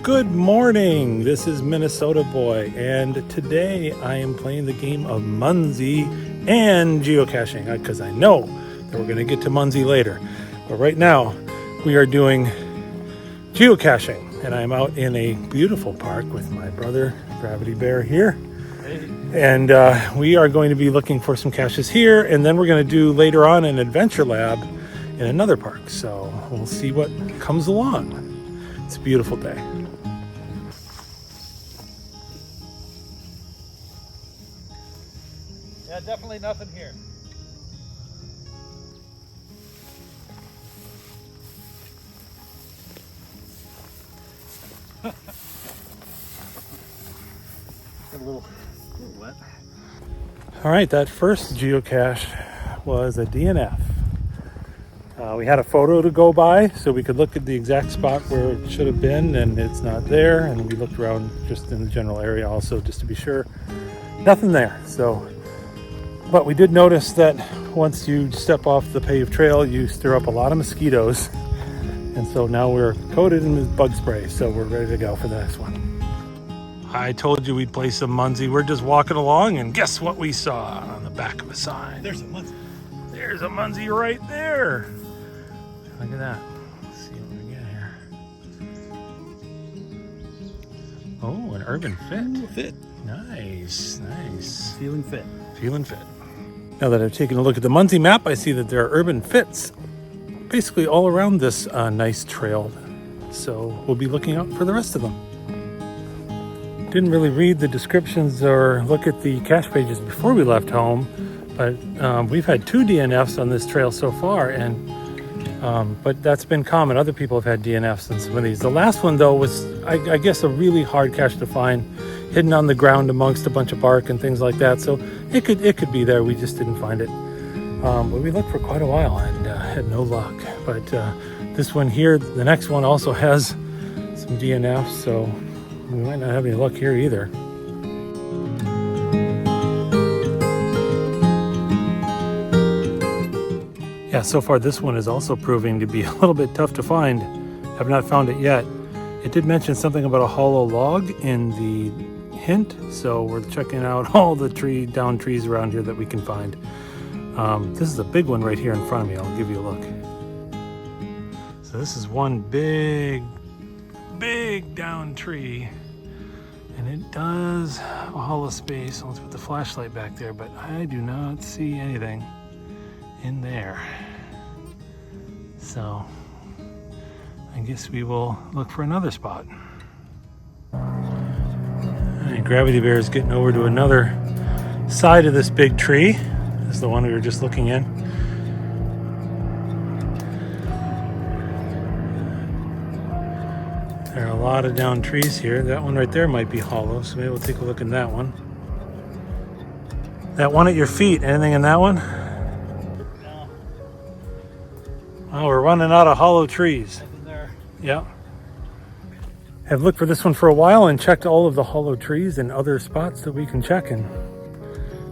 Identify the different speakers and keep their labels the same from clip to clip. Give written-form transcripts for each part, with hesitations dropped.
Speaker 1: Good morning, this is Minnesota Boy, and today I am playing the game of Munzee and geocaching, because I know that we're going to get to Munzee later. But right now, we are doing geocaching, and I'm out in a beautiful park with my brother, Gravitybear, here. And we are going to be looking for some caches here, and then we're going to do later on an adventure lab in another park. So we'll see what comes along. It's a beautiful day.
Speaker 2: Yeah, definitely nothing here. A little wet.
Speaker 1: All right, that first geocache was a DNF. We had a photo to go by so we could look at the exact spot where it should have been, and it's not there. And we looked around just in the general area also just to be sure. Nothing there. So, but we did notice that once you step off the paved trail, you stir up a lot of mosquitoes. And so now we're coated in bug spray, so we're ready to go for the next one. I told you we'd play some Munzee. We're just walking along, and guess what we saw on the back of a sign?
Speaker 2: There's a Munzee.
Speaker 1: There's a Munzee right there. Look at that. Let's see what we get here. Oh, an urban fit.
Speaker 2: Ooh, fit.
Speaker 1: Nice, nice.
Speaker 2: Feeling fit.
Speaker 1: Feeling fit. Now that I've taken a look at the Munzee map, I see that there are urban fits basically all around this nice trail. So we'll be looking out for the rest of them. Didn't really read the descriptions or look at the cache pages before we left home, but we've had 2 DNFs on this trail so far, and but that's been common. Other people have had DNFs in some of these. The last one though was, I guess, a really hard cache to find, hidden on the ground amongst a bunch of bark and things like that. So it could be there. We just didn't find it. But we looked for quite a while and had no luck. But this one here, the next one also has some DNFs, so we might not have any luck here either. Yeah, so far this one is also proving to be a little bit tough to find. Have not found it yet. It did mention something about a hollow log in the hint, so we're checking out all the down trees around here that we can find. This is a big one right here in front of me. I'll give you a look. So this is one big down tree, and it does a hollow space. Let's put the flashlight back there, but I do not see anything in there. So I guess we will look for another spot. And Gravitybear is getting over to another side of this big tree. This is the one we were just looking in. There are a lot of down trees here. That one right there might be hollow, so maybe we'll take a look in that one. That one at your feet, anything in that one?
Speaker 2: No.
Speaker 1: Oh, we're running out of hollow trees.
Speaker 2: Nothing there.
Speaker 1: Yeah. Have looked for this one for a while and checked all of the hollow trees and other spots that we can check in.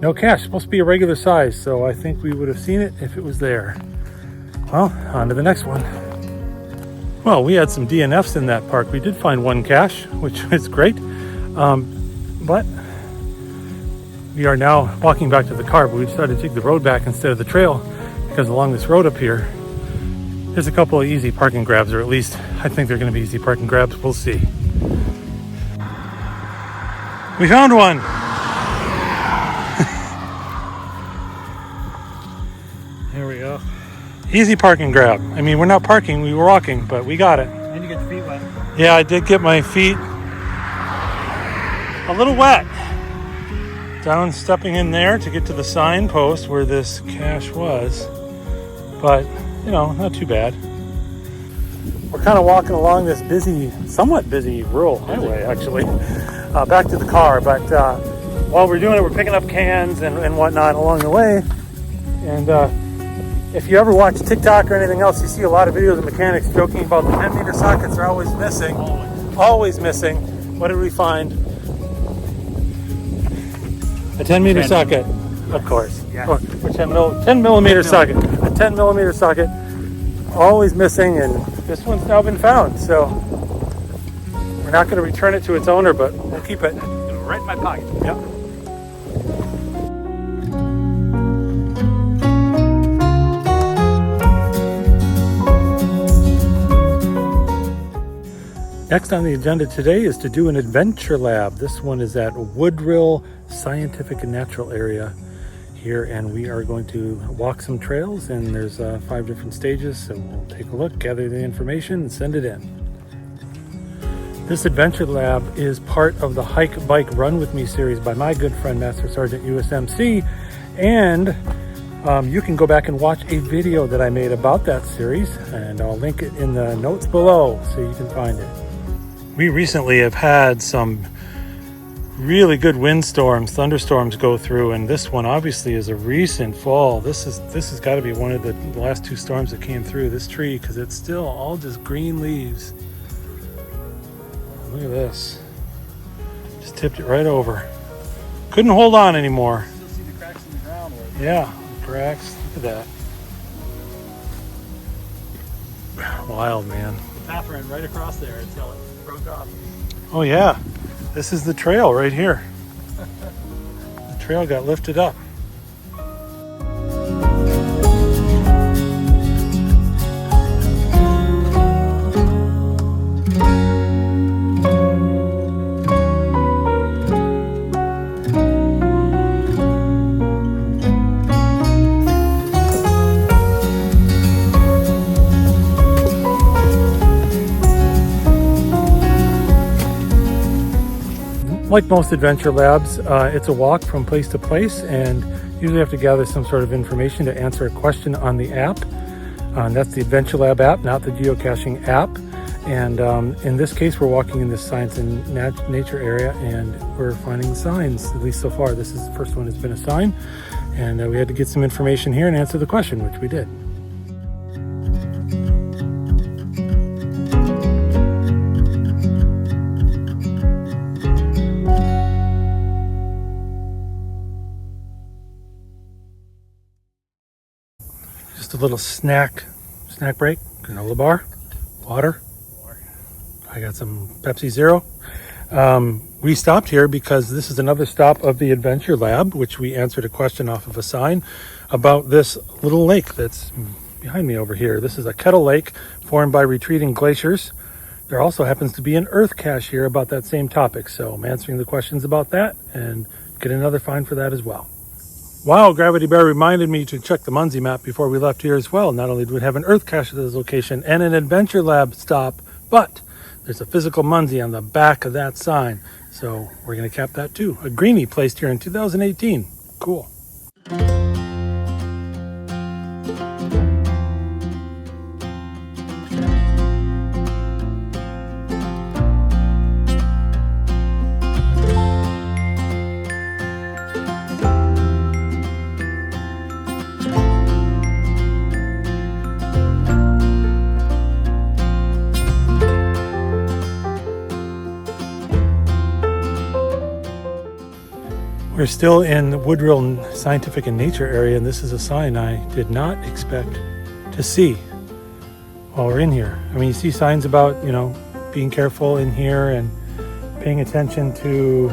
Speaker 1: No cache. Supposed to be a regular size, so I think we would have seen it if it was there. Well, on to the next one. Well, we had some DNFs in that park. We did find one cache, which is great. But we are now walking back to the car, but we decided to take the road back instead of the trail, because along this road up here, there's a couple of easy parking grabs, or at least I think they're going to be easy parking grabs. We'll see. We found one. There we go. Easy parking grab. I mean, we're not parking, we were walking, but we got it.
Speaker 2: And you get your feet wet.
Speaker 1: Yeah, I did get my feet a little wet. Down stepping in there to get to the signpost where this cache was. But, you know, not too bad. We're kind of walking along this somewhat busy rural highway, actually, back to the car. But while we're doing it, we're picking up cans and whatnot along the way. And if you ever watch TikTok or anything else, you see a lot of videos of mechanics joking about the 10-meter sockets are always missing. Always missing. What did we find? A 10-meter socket, of course.
Speaker 2: Yeah.
Speaker 1: Or 10 millimeter socket. A 10 millimeter socket, always missing, and this one's now been found. So we're not going to return it to its owner, but we'll keep it.
Speaker 2: Right in my pocket.
Speaker 1: Yep. Next on the agenda today is to do an adventure lab. This one is at Woodrill Scientific and Natural Area here, and we are going to walk some trails, and there's 5 different stages, so we'll take a look, gather the information, and send it in. This adventure lab is part of the Hike, Bike, Run With Me series by my good friend Master Sergeant USMC, and you can go back and watch a video that I made about that series, and I'll link it in the notes below so you can find it. We recently have had some really good windstorms, thunderstorms go through, and this one obviously is a recent fall. This has got to be one of the last 2 storms that came through this tree, because it's still all just green leaves. Look at this. Just tipped it right over. Couldn't hold on anymore.
Speaker 2: Still see the cracks in the ground.
Speaker 1: Yeah, cracks. Look at that. Wild, man.
Speaker 2: The path ran right across there until it broke off.
Speaker 1: Oh yeah, this is the trail right here. The trail got lifted up. Like most adventure labs, it's a walk from place to place, and usually have to gather some sort of information to answer a question on the app. That's the Adventure Lab app, not the geocaching app. And in this case, we're walking in this science and nature area, and we're finding signs, at least so far. This is the first one that's been a sign, and we had to get some information here and answer the question, which we did. Just a little snack break, granola bar, water. I got some Pepsi Zero. We stopped here because this is another stop of the Adventure Lab, which we answered a question off of a sign about this little lake that's behind me over here. This is a kettle lake formed by retreating glaciers. There also happens to be an earth cache here about that same topic, so I'm answering the questions about that and get another find for that as well. Wow, Gravity Bear reminded me to check the Munzee map before we left here as well. Not only do we have an earth cache at this location and an Adventure Lab stop, but there's a physical Munzee on the back of that sign. So we're going to cap that too. A greenie placed here in 2018. Cool. We're still in the Woodrill Scientific and Nature area, and this is a sign I did not expect to see while we're in here. I mean, you see signs about, being careful in here and paying attention to...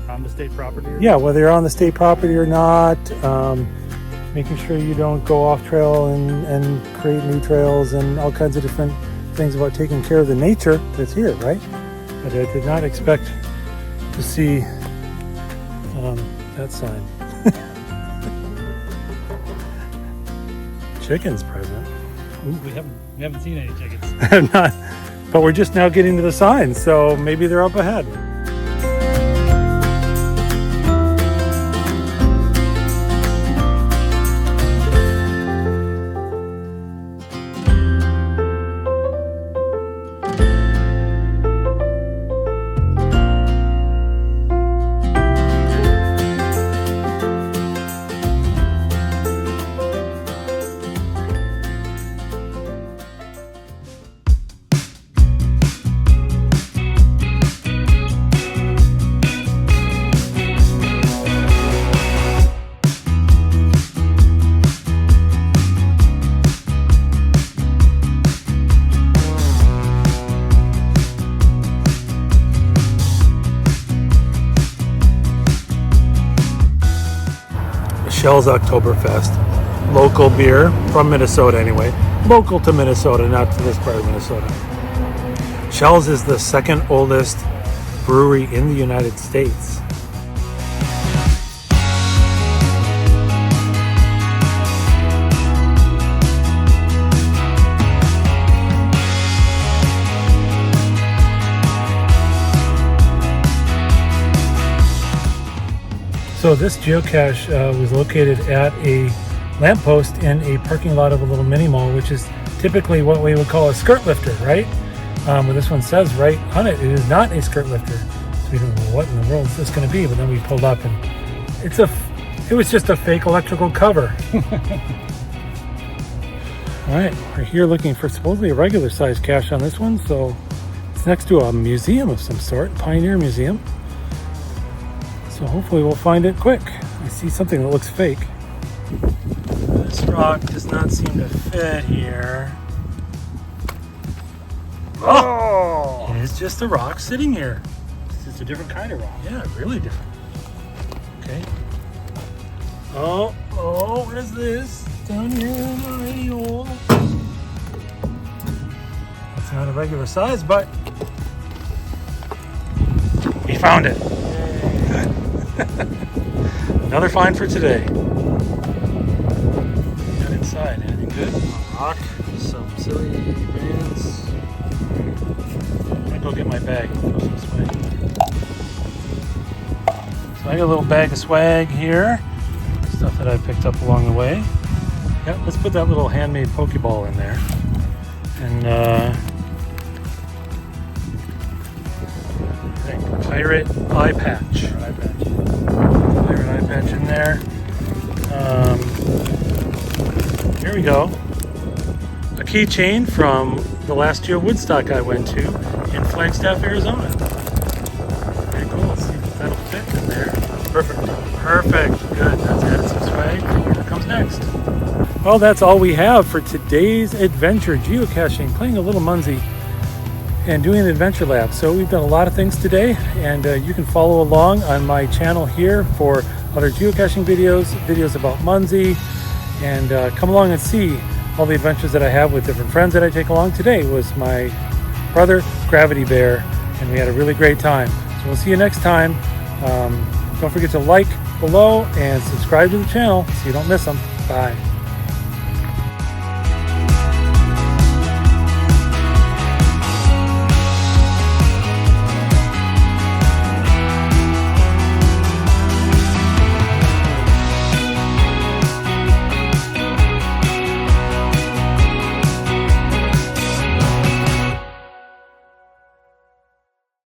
Speaker 2: On the state property?
Speaker 1: Yeah, whether you're on the state property or not, making sure you don't go off trail and create new trails and all kinds of different things about taking care of the nature that's here, right? But I did not expect to see that sign. Chickens present.
Speaker 2: Ooh, we haven't seen any chickens.
Speaker 1: Not, but we're just now getting to the signs, so maybe they're up ahead. Shell's Oktoberfest. Local beer from Minnesota anyway. Local to Minnesota, not to this part of Minnesota. Shell's is the second oldest brewery in the United States. So this geocache was located at a lamppost in a parking lot of a little mini mall, which is typically what we would call a skirt lifter, right? But this one says right on it, it is not a skirt lifter. So we don't know what in the world is this going to be, but then we pulled up and it was just a fake electrical cover. All right, we're here looking for supposedly a regular size cache on this one. So it's next to a museum of some sort, Pioneer Museum. So hopefully we'll find it quick. I see something that looks fake. This rock does not seem to fit here. Oh! It is just a rock sitting here.
Speaker 2: It's just a different kind of rock.
Speaker 1: Yeah, really different. Okay. Oh, what is this? Down here in the radio. It's not a regular size, but we found it. Another find for today. Got inside, anything good?
Speaker 2: A rock, some silly bands.
Speaker 1: I'm gonna go get my bag. It goes this way. So I got a little bag of swag here. Stuff that I picked up along the way. Yep, let's put that little handmade Pokeball in there. And pirate eye patch. Pirate eye patch in there. Here we go. A keychain from the last year Woodstock I went to in Flagstaff, Arizona. Very cool. Let's see if that'll fit in there.
Speaker 2: Perfect.
Speaker 1: Good. That's added some swag. Here comes next. Well, that's all we have for today's adventure. Geocaching, playing a little Munzee, and doing an adventure lab. So we've done a lot of things today, and you can follow along on my channel here for other geocaching videos about Munzee, and come along and see all the adventures that I have with different friends that I take along. Today was my brother, Gravity Bear, and we had a really great time. So we'll see you next time. Don't forget to like below and subscribe to the channel so you don't miss them. Bye.